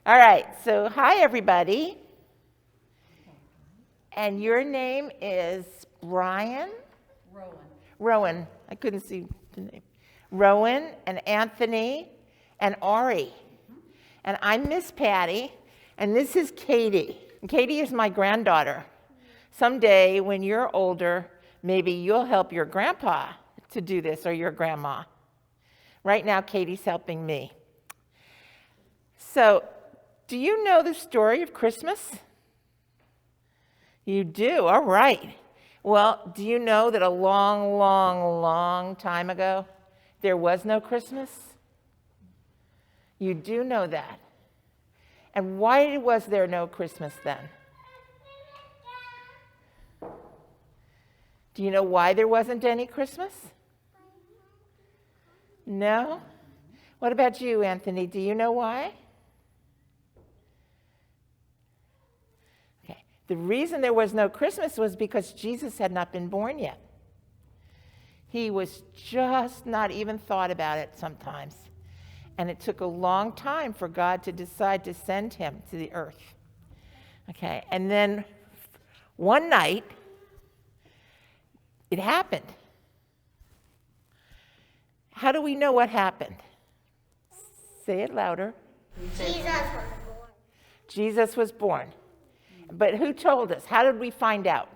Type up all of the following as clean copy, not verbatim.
All right, so hi everybody. And your name is Brian? Rowan. I couldn't see the name. Rowan and Anthony and Ari. And I'm Miss Patty, and this is Katie. And Katie is my granddaughter. Someday when you're older, maybe you'll help your grandpa to do this or your grandma. Right now, Katie's helping me. So, do you know the story of Christmas? You do? All right. Well, do you know that a long, long, long time ago, there was no Christmas? You do know that. And why was there no Christmas then? Do you know why there wasn't any Christmas? No? What about you, Anthony? Do you know why? Okay. The reason there was no Christmas was because Jesus had not been born yet. He was just not even thought about it sometimes. And it took a long time for God to decide to send him to the earth. Okay. And then one night, it happened. How do we know what happened? Say it louder. Jesus was born. Jesus was born. But who told us? How did we find out?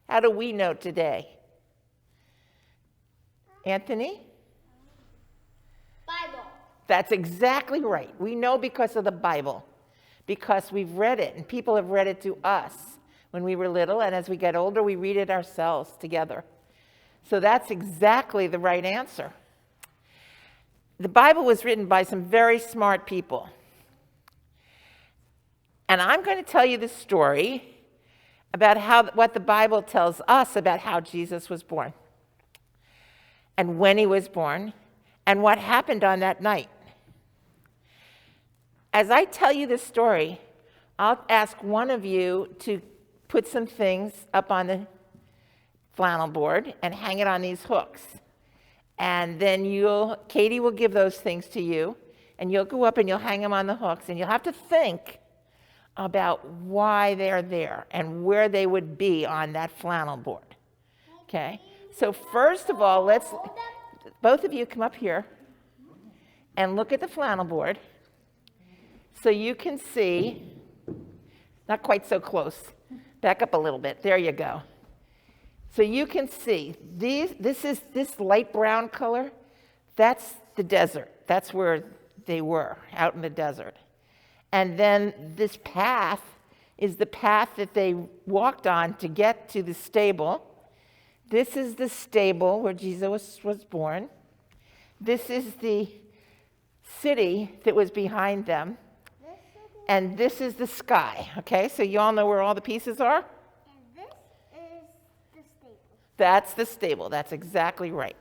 How do we know today? Anthony? Bible. That's exactly right. We know because of the Bible, because we've read it, and people have read it to us when we were little, and as we get older, we read it ourselves together. So that's exactly the right answer. The Bible was written by some very smart people. And I'm going to tell you the story about what the Bible tells us about how Jesus was born, and when he was born, and what happened on that night. As I tell you this story, I'll ask one of you to put some things up on the flannel board and hang it on these hooks. And then Katie will give those things to you, and you'll go up and you'll hang them on the hooks, and you'll have to think about why they're there and where they would be on that flannel board. Okay? So first of all, both of you come up here and look at the flannel board so you can see, not quite so close, back up a little bit, there you go. So you can see, this light brown color, that's the desert. That's where they were, out in the desert. And then this path is the path that they walked on to get to the stable. This is the stable where Jesus was born. This is the city that was behind them. And this is the sky, okay? So you all know where all the pieces are? That's the stable. That's exactly right.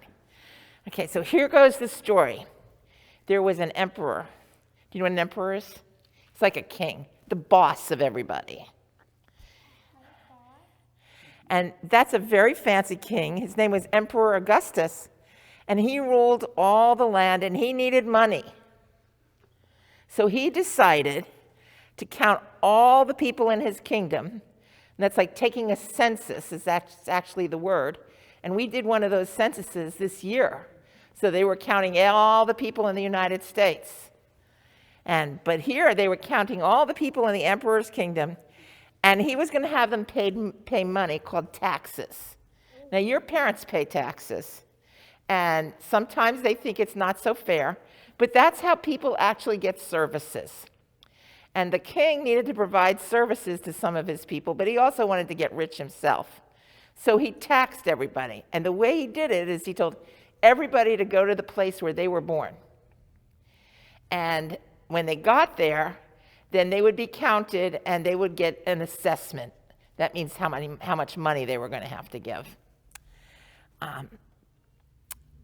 Okay, so here goes the story. There was an emperor. Do you know what an emperor is? It's like a king, the boss of everybody. And that's a very fancy king. His name was Emperor Augustus, and he ruled all the land, and he needed money. So he decided to count all the people in his kingdom. And that's like taking a census, that's actually the word. And we did one of those censuses this year. So they were counting all the people in the United States. But here they were counting all the people in the emperor's kingdom. And he was going to have them pay money called taxes. Now, your parents pay taxes. And sometimes they think it's not so fair. But that's how people actually get services. And the king needed to provide services to some of his people, but he also wanted to get rich himself. So he taxed everybody. And the way he did it is he told everybody to go to the place where they were born. And when they got there, then they would be counted and they would get an assessment. That means how much money they were going to have to give.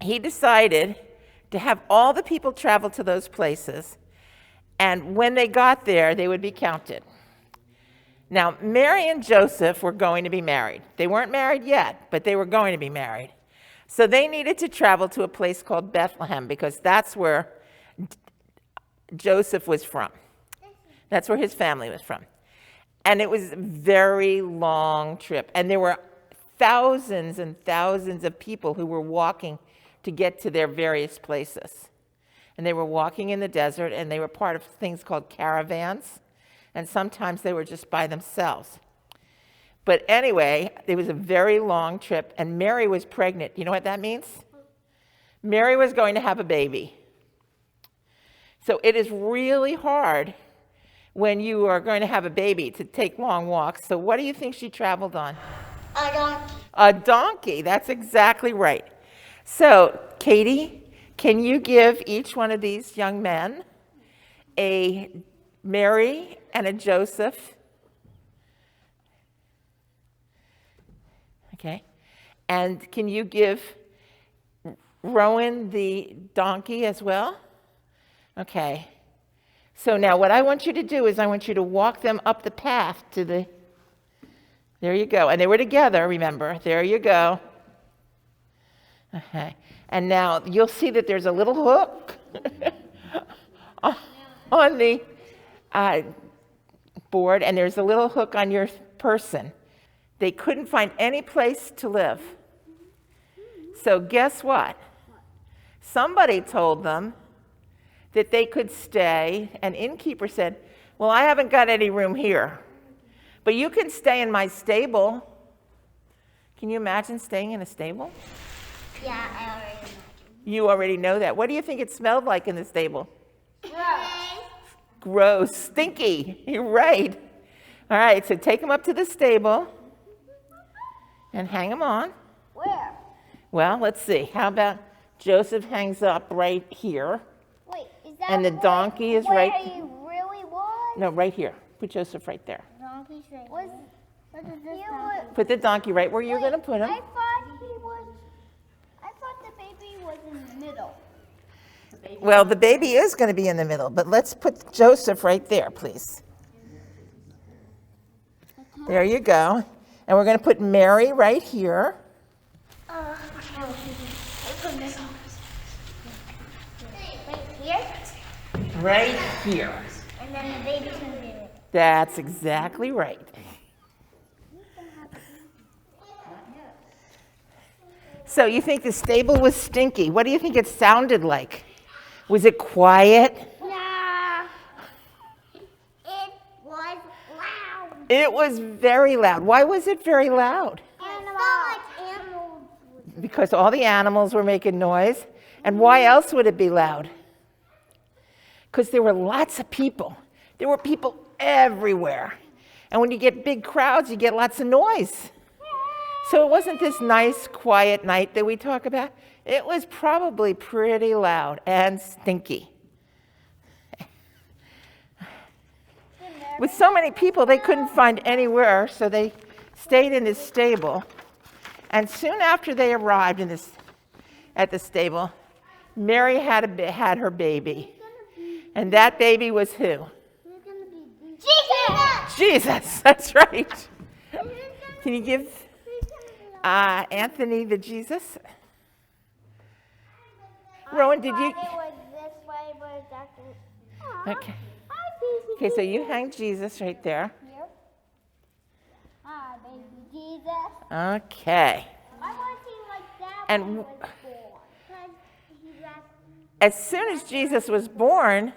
He decided to have all the people travel to those places. And when they got there, they would be counted. Now, Mary and Joseph were going to be married. They weren't married yet, but they were going to be married. So they needed to travel to a place called Bethlehem because that's where Joseph was from. That's where his family was from. And it was a very long trip. And there were thousands and thousands of people who were walking to get to their various places. And they were walking in the desert, and they were part of things called caravans. And sometimes they were just by themselves. But anyway, it was a very long trip, and Mary was pregnant. You know what that means? Mary was going to have a baby. So it is really hard when you are going to have a baby to take long walks. So what do you think she traveled on? A donkey. A donkey. That's exactly right. So, Katie, can you give each one of these young men a Mary and a Joseph? Okay. And can you give Rowan the donkey as well? Okay. So now what I want you to do is I want you to walk them up the path to the, there you go. And they were together, remember. There you go. Okay. And now you'll see that there's a little hook on the board, and there's a little hook on your person. They couldn't find any place to live. So guess what? Somebody told them that they could stay. An innkeeper said, well, I haven't got any room here, but you can stay in my stable. Can you imagine staying in a stable? Yeah, I already imagine. You already know that. What do you think it smelled like in the stable? Gross. Gross, stinky. You're right. All right, so take them up to the stable and hang them on. Where? Well, let's see. How about Joseph hangs up right here, Wait, is that and the donkey is right. where you really was? No, right here. Put Joseph right there. Donkey's right. What is this? Put the donkey right where you're going to put him. I thought the baby was in the middle. Well, the baby is going to be in the middle, but let's put Joseph right there, please. There you go. And we're going to put Mary right here. Right here, Right here. and then the baby's gonna be there. That's exactly right. So you think the stable was stinky. What do you think it sounded like? Was it quiet? Nah. It was loud. It was very loud. Why was it very loud? Animals. Because all the animals were making noise. And why else would it be loud? Because there were lots of people. There were people everywhere. And when you get big crowds, you get lots of noise. So it wasn't this nice, quiet night that we talk about. It was probably pretty loud and stinky. With so many people, they couldn't find anywhere, so they stayed in this stable. And soon after they arrived at the stable, Mary had her baby. And that baby was who? Jesus! Jesus, that's right. Can you give Anthony the Jesus? Rowan, did you? It was this way, but it's actually. Okay. Okay, so you hang Jesus right there. Here. Ah, baby Jesus. Okay. I want to see like that And when he was born. 'Cause he was- as soon as Jesus was born,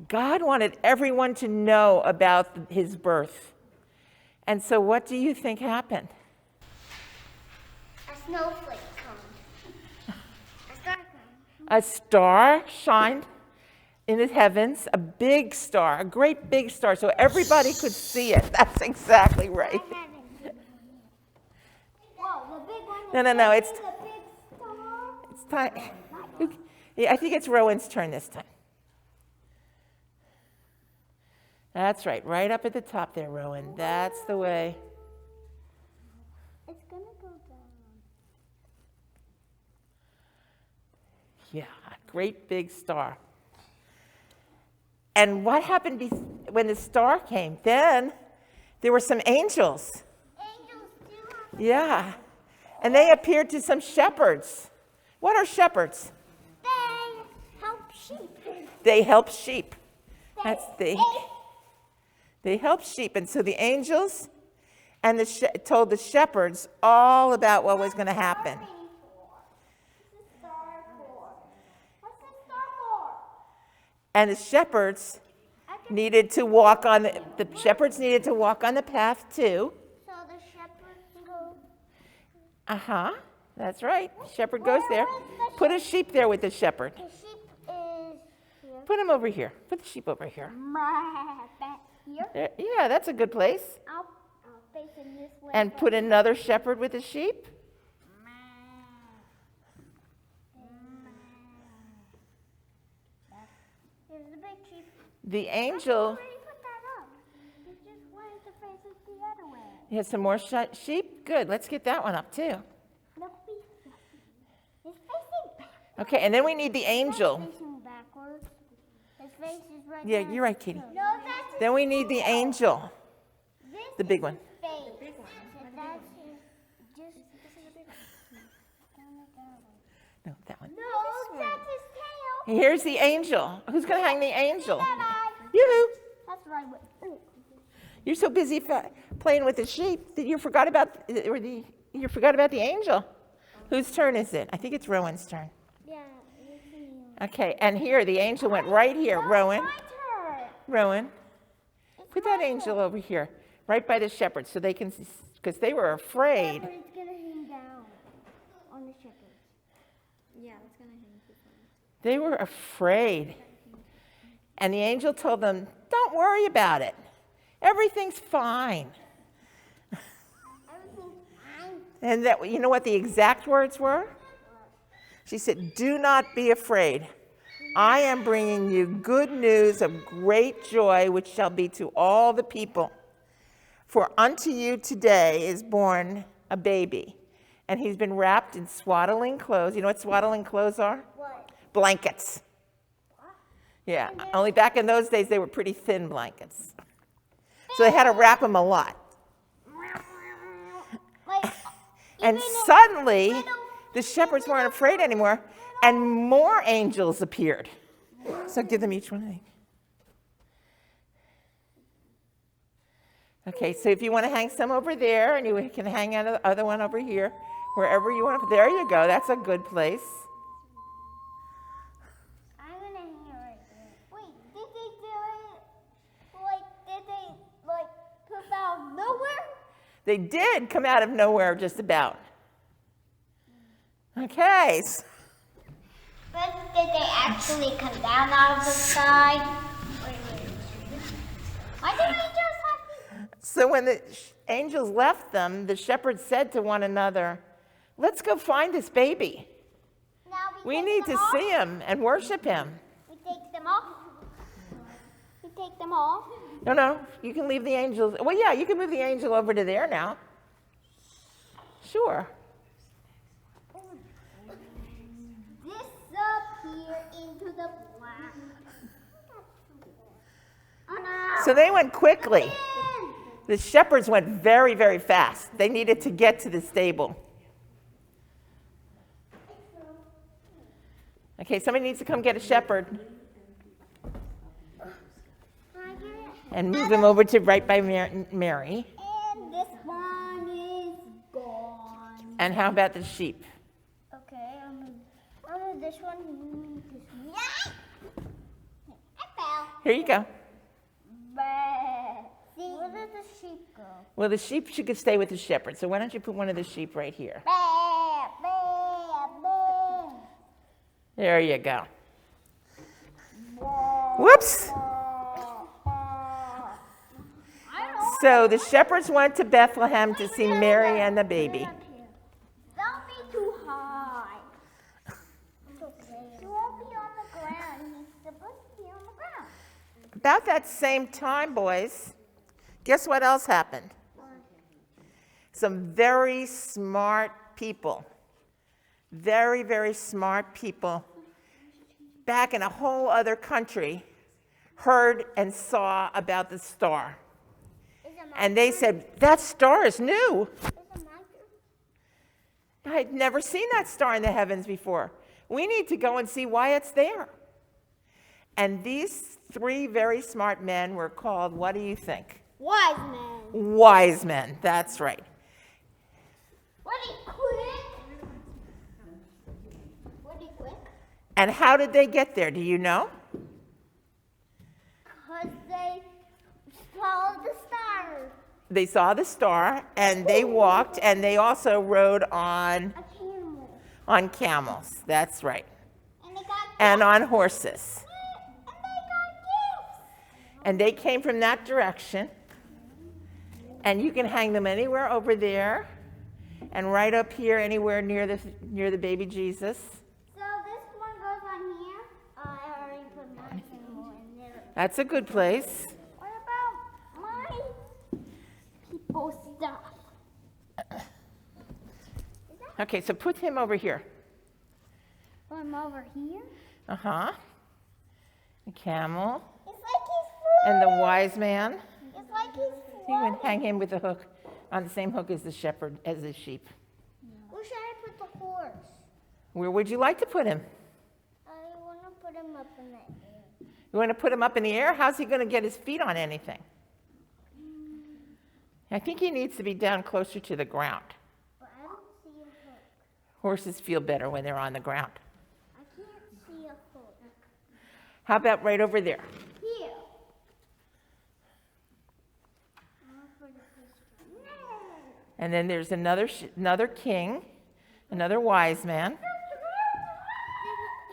God wanted everyone to know about his birth. And so what do you think happened? A snowflake comes. A star comes. A star shined in the heavens, a big star, a great big star, so everybody could see it. That's exactly right. Whoa, the big one. No, it's The big star. it's time. Yeah, I think it's Rowan's turn this time. That's right up at the top there, Rowan. That's the way. It's gonna go down. Yeah, a great big star. And what happened when the star came? Then there were some angels. Angels do. Yeah. And they appeared to some shepherds. What are shepherds? They help sheep. They help sheep. That's the. They helped sheep. And so the angels and told the shepherds all about what was going to happen. And the shepherds needed to walk on the shepherds needed to walk on the path too. So the shepherd goes. Uh-huh. That's right. Shepherd goes there. Put a sheep there with the shepherd. The sheep is here. Put him over here. Put the sheep over here. Back here. Yeah, that's a good place. I'll face him this way. And put another shepherd with the sheep. Here's the big sheep. The angel. Where did you put that up? You just wanted to face it the other way. You have some more sheep? Good. Let's get that one up too. No, he's facing back. Okay, and then we need the angel. He's facing backwards. His face is right Yeah, there. you're right, Katie. No, that's his Then we need the angel, This the big is one. his face. The big one. That's his, just, this is a big one. Turn it that way. No, that one. No, that's his tail. Here's the angel. Who's going to hang the angel? That eye. Yoo-hoo. That's right. Ooh. You're so busy playing with the sheep that you forgot about the angel. Whose turn is it? I think it's Rowan's turn. Yeah, you see. Okay, and here the angel went right here. Rowan, My turn. Rowan, put that angel over here, right by the shepherd, so they can, because they were afraid. But it's gonna hang down on the shepherd. Yeah, it's gonna hang too far. They were afraid. And the angel told them, don't worry about it. Everything's fine. Everything's fine. And that, you know what the exact words were? She said, do not be afraid. I am bringing you good news of great joy, which shall be to all the people. For unto you today is born a baby, and he's been wrapped in swaddling clothes. You know what swaddling clothes are? What? Blankets. Yeah, only back in those days they were pretty thin blankets. So they had to wrap them a lot. Like, And even suddenly, the shepherds weren't afraid anymore, and more angels appeared. So give them each one of these. Okay, so if you want to hang some over there, and you can hang the other one over here, wherever you want to. There you go. That's a good place. I'm gonna hang it right there. Wait, did they do it? Like, did they, like, poof out of nowhere? They did come out of nowhere, just about. Okay. But did they actually come down out of the sky? Wait. Why did I just have to? So when the angels left them, the shepherds said to one another, let's go find this baby. Now We take need them to off? see him and worship him. We take them off? We take them off? No, you can leave the angels. Well, yeah, you can move the angel over to there now. Sure. Disappear into the black. Oh no! So they went quickly. The shepherds went very, very fast. They needed to get to the stable. Okay, somebody needs to come get a shepherd and move him over to right by Mary. And this one is gone. And how about the sheep? Okay, I'll move this one. Yeah! I fell. Here you go. See, where did the sheep go? Well, the sheep should stay with the shepherd. So why don't you put one of the sheep right here? There you go. Whoops. So the shepherds went to Bethlehem to see Mary and the baby. Don't be too high. It's okay. He won't be on the ground. He's supposed to be on the ground. About that same time, boys, guess what else happened? Some very smart people, very, very smart people back in a whole other country heard and saw about the star. And they said, that star is new. I had never seen that star in the heavens before. We need to go and see why it's there. And these three very smart men were called, what do you think? Wise men. Wise men, that's right. Ready, quick. Ready, quick. And how did they get there? Do you know? Because they followed the stars. They saw the star, and they walked, and they also rode on A camel. camels. That's right. And they got And gifts. on horses. And they got gifts. And they came from that direction. And you can hang them anywhere over there, and right up here, anywhere near the baby Jesus. So this one goes on here. I already put my camel in there. That's a good place. What about my people stuff? Okay, so put him over here. Put him over here. Uh-huh. The camel It's like he's and the floating. wise man. It's like he's You can floating. hang him with the hook, on the same hook as the shepherd, as the sheep. Where should I put the horse? Where would you like to put him? I want to put him up in the air. You want to put him up in the air? How's he going to get his feet on anything? I think he needs to be down closer to the ground. But I don't see a hook. Horses feel better when they're on the ground. I can't see a hook. How about right over there? Here. I want to put a picture. And then there's another king, another wise man.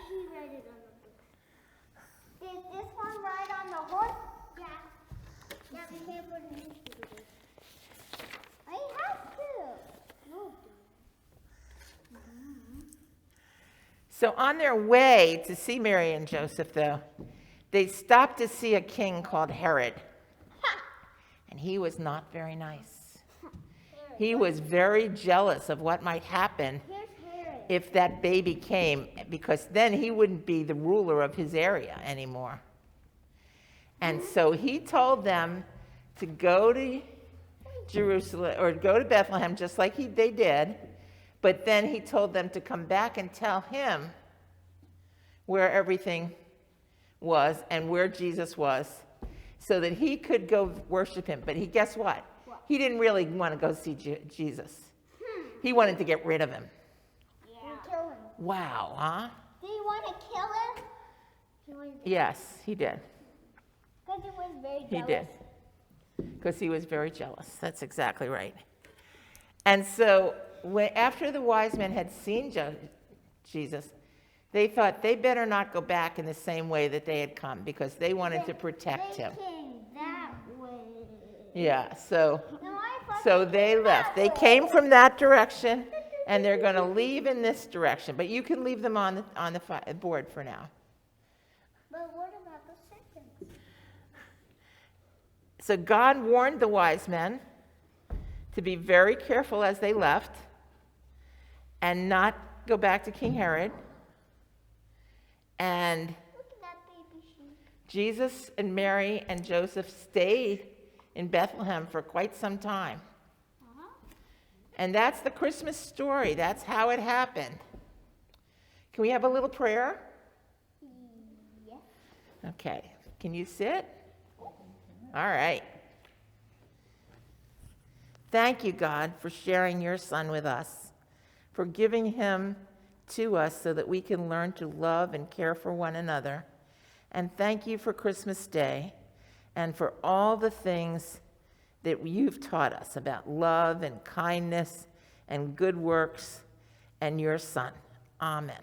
He read it on the book. Did this one ride on the horse? Yeah. Yeah, we can't put it in this video. I have to. No. So on their way to see Mary and Joseph, though, they stopped to see a king called Herod. And he was not very nice. He was very jealous of what might happen Here's Herod. if that baby came, because then he wouldn't be the ruler of his area anymore. And so he told them to go to Jerusalem, or go to Bethlehem, just like they did, but then he told them to come back and tell him where everything was and where Jesus was, so that he could go worship him. But guess what? He didn't really want to go see Jesus. He wanted to get rid of him. Yeah. Kill him. Wow, huh? Did you want to kill him? He was, Yes, he did. because he was very jealous. He did. Because he was very jealous. That's exactly right. And so after the wise men had seen Jesus, they thought they better not go back in the same way that they had come, because they wanted to protect him. They came that way. Yeah, so No, I thought so they came left. that They way. came from that direction, and they're going to leave in this direction. But you can leave them on the board for now. But what about the second? So God warned the wise men to be very careful as they left and not go back to King Herod. And Look at that baby sheep. Jesus and Mary and Joseph stayed in Bethlehem for quite some time. And that's the Christmas story. That's how it happened. Can we have a little prayer? Yes. Okay. Can you sit? All right. Thank you, God, for sharing your Son with us, for giving him to us so that we can learn to love and care for one another. And thank you for Christmas Day and for all the things that you've taught us about love and kindness and good works and your Son. Amen.